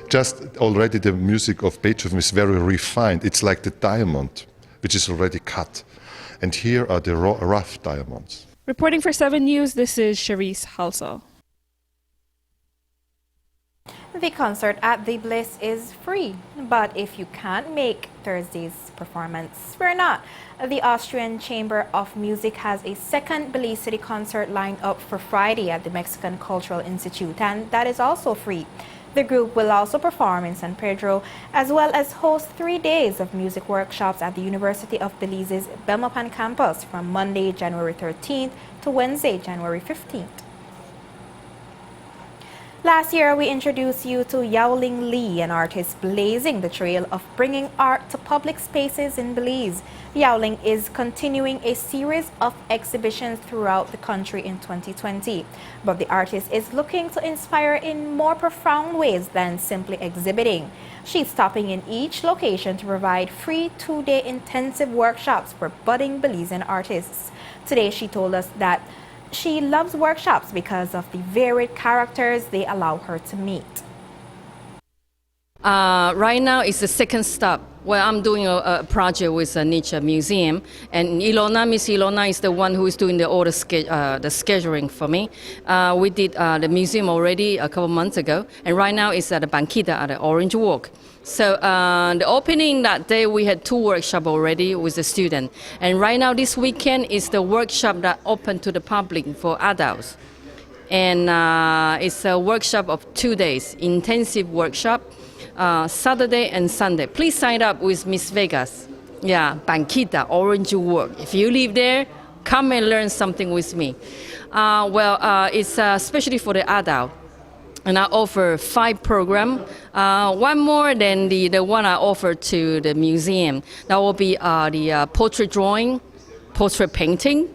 Just already the music of Beethoven is very refined. It's like the diamond, which is already cut. And here are the rough diamonds. Reporting for 7 News, this is Charisse Halsall. The concert at the Bliss is free, but if you can't make Thursday's performance, fear not. The Austrian Chamber of Music has a second Belize City concert lined up for Friday at the Mexican Cultural Institute, and that is also free. The group will also perform in San Pedro, as well as host 3 days of music workshops at the University of Belize's Belmopan campus from Monday, January 13th to Wednesday, January 15th. Last year, we introduced you to Yaoling Lee, an artist blazing the trail of bringing art to public spaces in Belize. Yaoling is continuing a series of exhibitions throughout the country in 2020, but the artist is looking to inspire in more profound ways than simply exhibiting. She's stopping in each location to provide free 2-day intensive workshops for budding Belizean artists. Today, she told us that she loves workshops because of the varied characters they allow her to meet. Right now it's the second stop where I'm doing a project with a Nature Museum, and Miss Ilona is the one who is doing the scheduling for me. We did the museum already a couple months ago, and right now it's at the Banquita at the Orange Walk. So the opening that day, we had 2 workshops already with the student. And right now this weekend is the workshop that open to the public for adults. And it's a workshop of 2 days, intensive workshop, Saturday and Sunday. Please sign up with Miss Vegas. Yeah, Banquita, Orange Walk. If you live there, come and learn something with me. It's especially for the adult. And I offer 5 programs, one more than the one I offer to the museum. That will be the portrait drawing, portrait painting,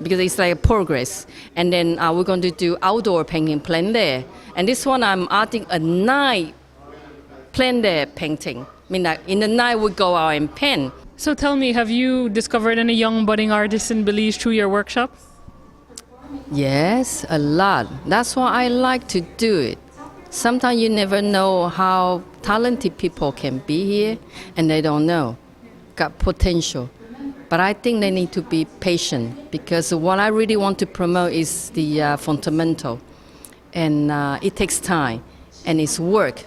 because it's like a progress. And then we're going to do outdoor painting, plein air. And this one I'm adding a night plein air painting. I mean, like in the night we go out and paint. So tell me, have you discovered any young budding artists in Belize through your workshops? Yes, a lot. That's why I like to do it. Sometimes you never know how talented people can be here, and they don't know. Got potential. But I think they need to be patient, because what I really want to promote is the fundamental. And it takes time, and it's work.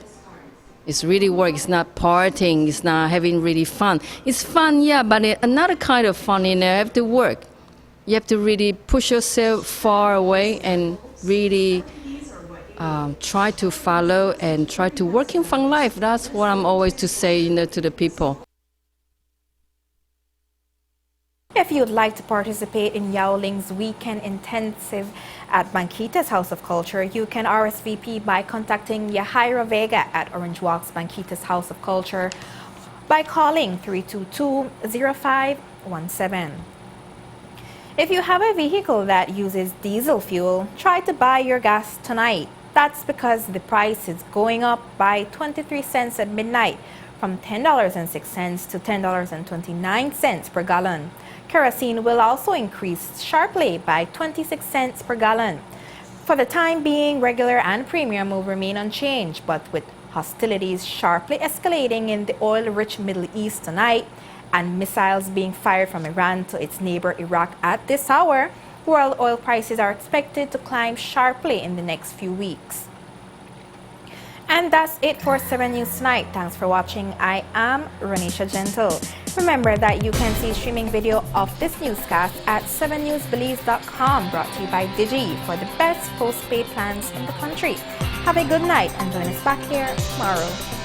It's really work. It's not partying. It's not having really fun. It's fun, yeah, but another kind of fun in there. You have to work. You have to really push yourself far away and really try to follow and try to work in fun life. That's what I'm always to say, to the people. If you'd like to participate in Yaoling's weekend intensive at Banquita's House of Culture, you can RSVP by contacting Yahaira Vega at Orange Walk's Banquita's House of Culture by calling 322-0517. If you have a vehicle that uses diesel fuel, try to buy your gas tonight. That's because the price is going up by 23 cents at midnight, from $10.06 to $10.29 per gallon. Kerosene will also increase sharply by 26 cents per gallon. For the time being, regular and premium will remain unchanged, but with hostilities sharply escalating in the oil-rich Middle East tonight and missiles being fired from Iran to its neighbor Iraq at this hour, world oil prices are expected to climb sharply in the next few weeks. And that's it for 7 News Tonight. Thanks for watching. I am Renisha Gentle. Remember that you can see streaming video of this newscast at 7newsbelize.com, brought to you by Digi for the best postpaid plans in the country. Have a good night and join us back here tomorrow.